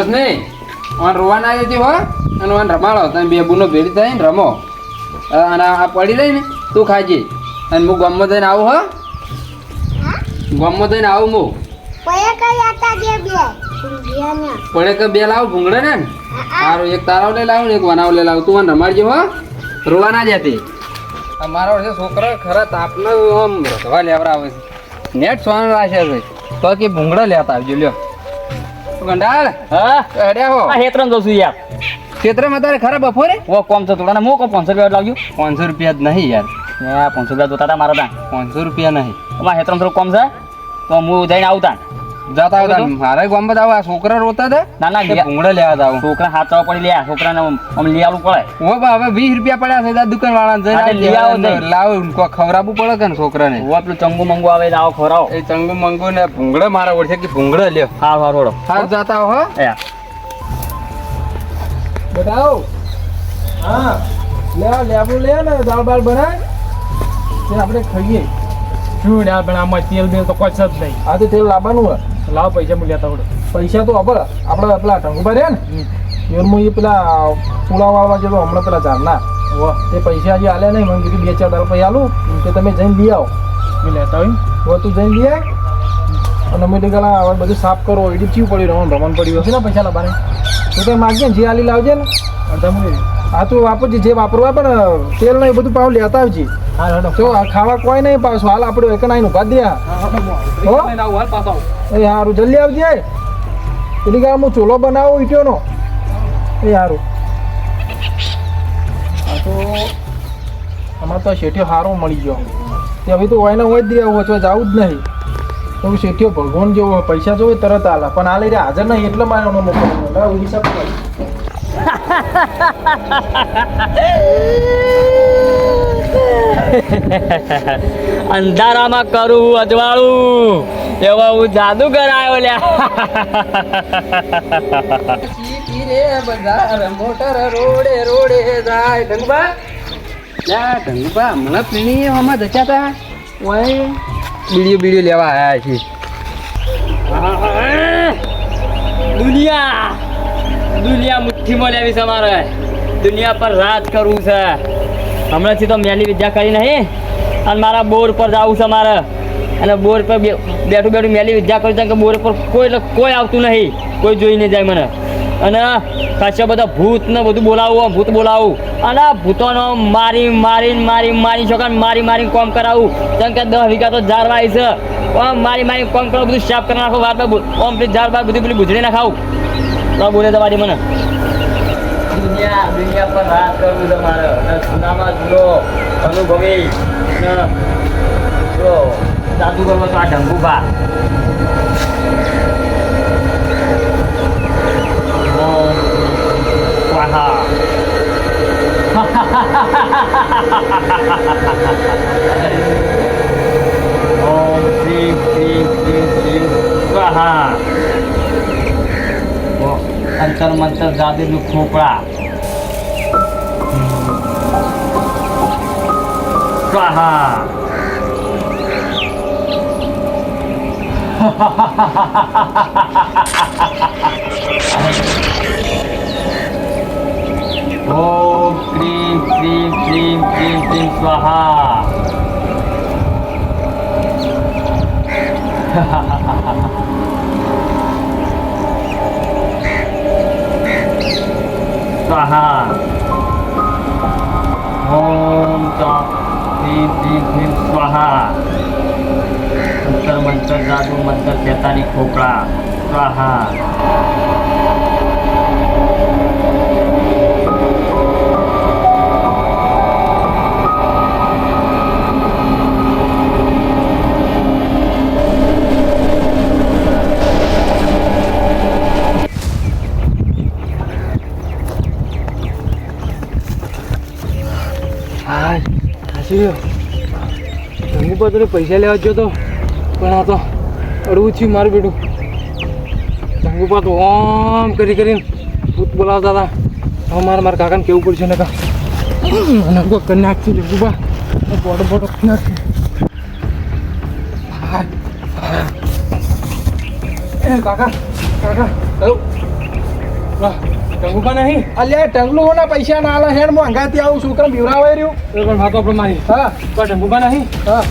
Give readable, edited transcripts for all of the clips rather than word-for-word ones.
જ નહીં ઓન રોવા ના જતી હો અને ઓન રમાડો તમે બે બુનો ભેડી થાય ને રમો અને આ પડી રહી ને તું ખાજે અને હું ગામમાં જઈને આવું હો ગામમાં જઈને આવું હું પડે કે બે લાવ ભૂંગળે ને સારું એક તારાવ લઈ લાવું ને એક વનાવ લઈ લાવું તું મને રમાડજે હો રોવા ના જતી અમારો છે છોકરો ખરા તાપનો આમ રધવા લેવડાવે છે નેટ સોન રાખે છે તો કે ભૂંગળા લેતા આવજો લ્યો ગંડાળ હા અડ્યા હો આ હેતરમ જઉં છું યાર ક્ષેત્રમાં તારે ખરા બપોરે ઓ કોમ છે થોડા ને મો કો 500 રૂપિયા લાવજો 500 રૂપિયા જ નહીં યાર 500 રૂપિયા જોતા હતા મારા ત્યાં 500 રૂપિયા નહીં અમારા હેતરમ થોડું કોમ છે તો હું જઈને આવતા જતા આવતા મારે ગામમાં આવું આ છોકરા રોતા હતા ના ના ભૂંગળા લેવા આવું છોકરા હાથ ચાવ પડી લે છોકરાને આમ લઈ આવવું પડે ઓ બા હવે 20 રૂપિયા પડ્યા છે દુકાન વાળા લઈ આવો લાવ ખવડાવવું પડે કે ને છોકરાને ઓ પેલું ચંગુ મંગુ આવે આવો ખવડાવો એ ચંગુ મંગુ ને ભૂંગળા મારા ઓળખે કે ભૂંગળા લ્યો હા હા રોડો હા જતા હો એ બતાવો હા લેબુ લે ને દાળ બાળ બનાય તે આપણે ખાઈએ શું યાર પણ આમાં તેલ બેલ તો કોઈ જ નહીં. આ તો તેલ લાવવાનું હોય લાવ પૈસા હું લેતા આવડે. પૈસા તો આપણે પેલા ટંગુભા રહ્યા ને એમાં એ પેલા પુલા વાળવા જેલો હમણાં પેલા ચારના તે પૈસા હજી આલ્યા નહીં મને કીધું 2-4 દાડા પૈસા આલું કે તમે જઈને લઈ આવો મેં લેતા હોય હવે તું જઈને લઈ આવ અને અમે તો ગલા હવે બધું સાફ કરો એડી ચીવ પડી રમણ પડ્યું હશે ને પૈસા લાવવાને તું કંઈ માગજે ને જે આલી લાવજે ને અડધા મૂકી હા તું વાપરજે જે વાપરવા પણ તેલ ને એ બધું પાવ લેતા આવજે હા હેડો જો આ ખાવા કોઈ નહીં પાછું હાલ આપણે એક નાઈ નું કાઢ દે એ સારું જલ્દી આવજે એની કામ હું ચૂલો બનાવું ઈટ્યોનો એ સારું હા તો અમારે તો શેઠિયો સારો મળી ગયો તે હવે તો હોય ને હોય જ દે વચવા જવું જ નહીં તો શેઠિયો ભગવાન જેવો પૈસા જોવે તરત હાલા પણ હાલે રે હાજર નહીં એટલે મારે એનો મોકલવાનો હિસાબ અંધારામાં કરું અજવાળું એવો હું જાદુ કરાયો લ્યા મોટર રોડે રોડે જાય ઢંગબા ઢંગબા હમણાં પીણી આમાં જતા હતા ઓય બીડીઓ લેવા આવ્યા છે દુનિયા મુઠ્ઠીમાં લેવી છે મારે દુનિયા પર રાજ કરવું છે હમણાંથી તો મેલી વિદ્યા કરી નહીં અને મારા બોર પર જવું છે મારે અને બોર પર બેઠું બેઠું મેલી વિદ્યા કરી કે બોર પર કોઈ આવતું નહીં કોઈ જોઈ નહીં જાય મને અને ખાસા બધા ભૂત ને બધું બોલાવું અને ભૂતોનો મારી છોકરા મારી કોમ કરાવું જેમ કે 10 વીઘા તો ઝાડવાય છે મારી કોમ કરો બધું સાફ કરી નાખો વાર ઓમ ઝાડ બાર બધું પેલી ગુજરી નાખાવું તો બોલે તમારી મને દુનિયા પર રાજ કરવું છે મારે સુનામાં જુઓ અનુભવી જો જાદુ કરવો તો આ ઢંગુભા ઓમ શ્રી શ્રી શ્રી શ્રી સ્વાહા અંતર મંતર જાદુનું ખોપડા સ્વાહા ઓમ ક્રીમ ક્રીમ ક્રીમ ક્રીમ ક્રીમ સ્વાહા સ્વાહા ઓમ ક્રીમ ક્રીમ ક્રીમ સ્વાહા અંતર મંતર જાદુ મંતર શેતાની ખોપડા સ્વાહા ઢંગુભા તને પૈસા લેવા ગયો તો પણ આ તો અડવું થયું મારું બેટું ઢંગુભા તો ઓમ કરીને ભૂત બોલાવતા હતા હવે મારા કાકાને કેવું પડશે ને કા અને કોઈ કરી નાખશું ઢંગુભા બોડો કરી નાખશું એ કાકા ટંગુકા નહીં અલ્યા ટંગલું ના પૈસા ના આલે હેડ મોંઘાથી આવું છોકરા બીવરાવાય રહ્યું એ પણ વાતો આપણે મારી હા પણ ટંગુકા નહીં હા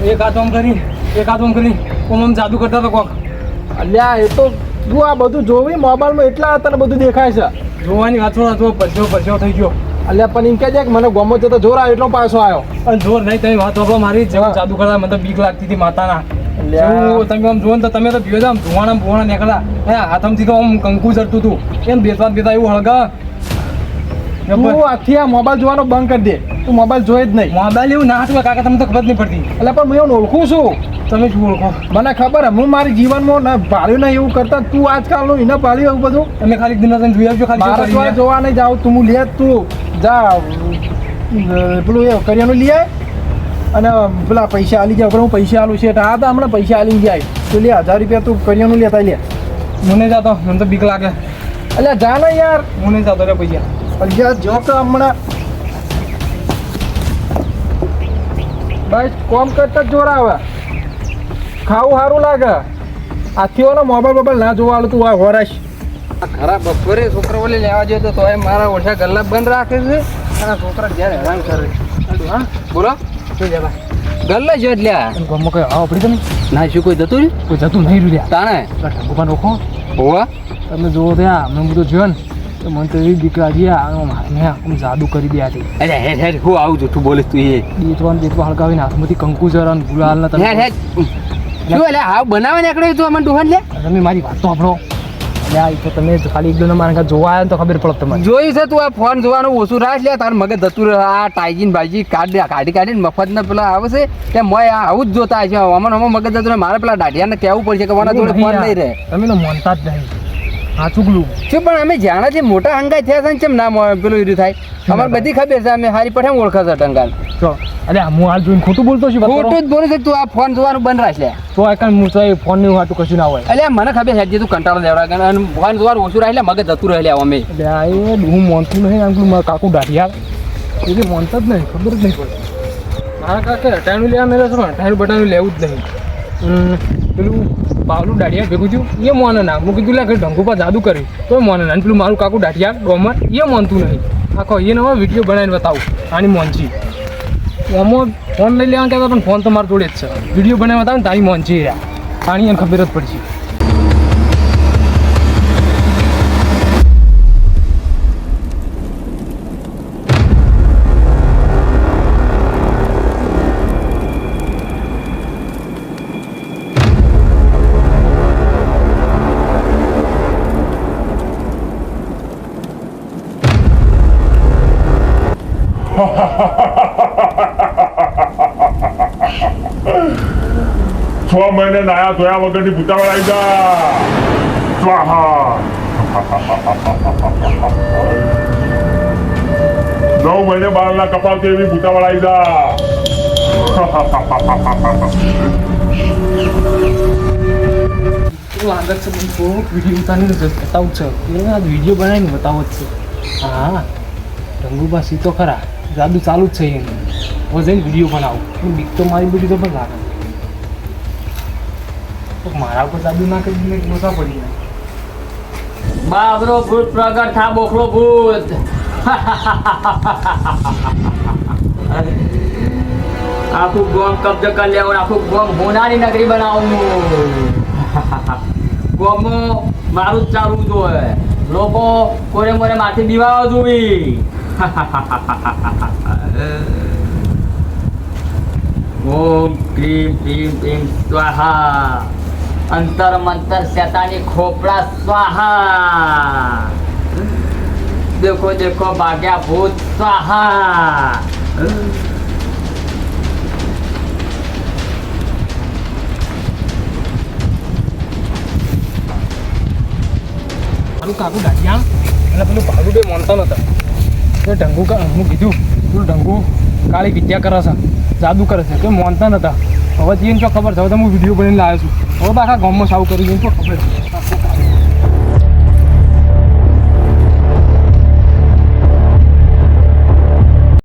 એક હાથ આમ કરી એક હાથ આમ કરી આમ જાદુ કરતા તો કોક અલ્યા એ તો તું આ બધું જોવી મોબાઈલમાં એટલા તને બધું દેખાય છે જોવાની વાત થોડો પરસેવો થઈ ગયો અલ્યા પણ એમ કહે છે કે મને ગમો જતો જોર આવ્યો એટલો પાછો આવ્યો અને જોર નહીં તમે વાત વાપરો મારી જેવું હા. જાદુ કરતા મને તો બીક લાગતી હતી માતાના અલ્યા. જેવું તમે આમ જુઓ ને તો તમે તો પીવો આમ ધુવાણા નીકળ્યા હે હાથમથી તો આમ કંકુ જડતું હતું એમ બેસતા એવું હળગા તું આખી આ મોબાઈલ જોવાનો બંધ કરી દે તું મોબાઈલ જોઈ જ નહીં મોબાઈલ એવું ના હાથમાં કાકા તમને તો ખબર જ નહીં પડતી એટલે પણ હું એવું ઓળખું છું તમે શું ઓળખો મને ખબર હું મારી જીવનમાં ના ભાળ્યું નહીં એવું કરતા તું આજકાલનું એને ભાળ્યું એવું બધું તમે ખાલી દિન જોઈ આવજો મારા ખાલી તો જોવા નહીં જાવ તું હું લે તું જા પેલું એ કરિયાનું લઈ આય અને પેલા પૈસા આલી જાય હું પૈસા આલું છે હા તો હમણાં પૈસા આલી જાય તું લે 1000 રૂપિયા તું કરિયાનું લેતા લે મને જાતો મને તો બીક લાગે એટલે જા ને યાર હું નહીં જાતો રે પૈસા અલ્યા જો કે હમણાં બસ કોમ કરતા જ જોર આવે ખાવું સારું લાગે આથી ઓલો મોબાઈલ ના જોવા આલું તું આ હોરાશ ખરા બપોરે છોકરા બોલે લેવા જોઈએ તો એ મારા ઓછા ગલ્લા બંધ રાખે છે અને છોકરા જ્યારે હેરાન કરે છે. હા બોલો શું લેવા ગલ્લા જ એટલે ગમો કઈ આવો પડી તમે ના શું કોઈ જતું રહ્યું કોઈ જતું નહીં રહ્યા તાણે ટંગુકા રોકો હોવા તમે જોવો ત્યાં મેં બધું જોયો ને તો મને તો એવી બીક લાગી મેં આમ જાદુ કરી દે હતી અરે હેડ હેડ હું આવું જૂઠું બોલીશ તું એ દેતવા હળગાવીને હાથમાંથી કંકુ જરા ગુલાલ ના હેડ હેડ શું એટલે હાવ બનાવે ને એકડે તું અમને ડોહન લે તમે મારી વાત તો આપણો એટલે તો તમે ખાલી એક દોને મારા જોવા આવ્યા ને તો ખબર પડે તમને જોયું છે તું આ ફોન જોવાનું ઓછું રાખ લે તારું મગજ જતું રહે આ ટાઈજીન બાઈજી કાઢીને મફતના પેલા આવે છે કે મોય આ આવું જ જોતા છે અમને મગજ જતું રહે મારે પેલા દાઢિયાને કહેવું પડશે કે મારા જોડે ફોન નહીં રહે તમે તો માનતા જ નહીં હા ચૂકલું શું પણ અમે જાણે છે મોટા હંગાઈ થયા છે ને કેમ ના પેલું ઈરું થાય અમારે બધી ખબર છે અમે હારી પડે ઓળખે છે ટંગાલ ચલો અરે હું હાલ જોઈને ખોટું બોલતો છું ખોટું જ બોલે છે તું આ ફોન જોવાનું બંધ રાખ લે તો આ કાંઈ હું તો એ ફોનની વાતું કશું ના હોય એટલે મને ખબર છે તું કંટાળો દેવડા અને ફોન જોવાનું ઓછું રાખ લે મગજ જતું રહે લે અમે એટલે આ એ હું માનતું નહીં આમ પેલું મારા કાકુ દાઢિયા એ માનતા જ નહીં ખબર જ નહીં પડે મારા કાકે અટાણું લેવા મેળે છે પણ અટાણું બટાણું લેવું જ નહીં પેલું બાવલું દાઢિયા ભેગું થયું એ મોને ના હું કીધું લે ઘરે ઢંગુ પર જાદુ કરી તો મોને ના અને પેલું મારું કાકુ દાઢિયા ડોમર એ માનતું નહીં આખો એ નવા વિડીયો બનાવીને બતાવું આની મોનચી આમાં ફોન લઈ લેવા કહેતા પણ ફોન તો મારા જોડે જ છે વિડીયો બનાવી બતાવે ને તારી મોનચી રહ્યા આની એને ખબર જ પડશે છ મહિને નાયા ધોયા વગરની ભૂતાવળ આવી જા સ્વાહા 9 મહિને બાળના કપાવતી એવી ભૂતાવળ આવી જા આગળ છે થોડુંક વિડીયો ઉતારીને બતાવું છે એને આ વિડીયો બનાવીને બતાવો જ છે હા રંગુબા સીતો ખરા જાદુ ચાલુ જ છે એને હું જઈને વિડીયો બનાવું બીક તો મારી બધી તો પણ લાગે મારા ઉપર જાદુ ના કરી દઈને મોટા પડી જાય બાબરો ભૂત પ્રગટ થા બોખલો ભૂત આખું ગોમ કબજો કરી લેવું આખું ગોમ હોનારી નગરી બનાવું ગોમમાં મારું જ ચાલવું જોઈએ લોકો કોરે મોરે માથી દીવાઓ જોવી ઓમ ક્રીમ ક્રીમ ક્રીમ સ્વાહા અંતર મંતર શેતાની ખોપડા સ્વાહા દેખો દેખો ભાગ્યા ભૂત સ્વાહા મારું કાકુ દાઢિયા અને પેલું ભાડું બે માનતા નતા એ ઢંગુ હું કીધું પેલું ઢંગુ કાળી વિદ્યા કરે છે જાદુ કરે છે કે માનતા નતા હવે જઈને તો ખબર છે હવે તો હું વિડીયો બનાવીને લાવ્યો છું હવે તો આખા ગામમાં સાવ કરી જઈને તો ખબર છે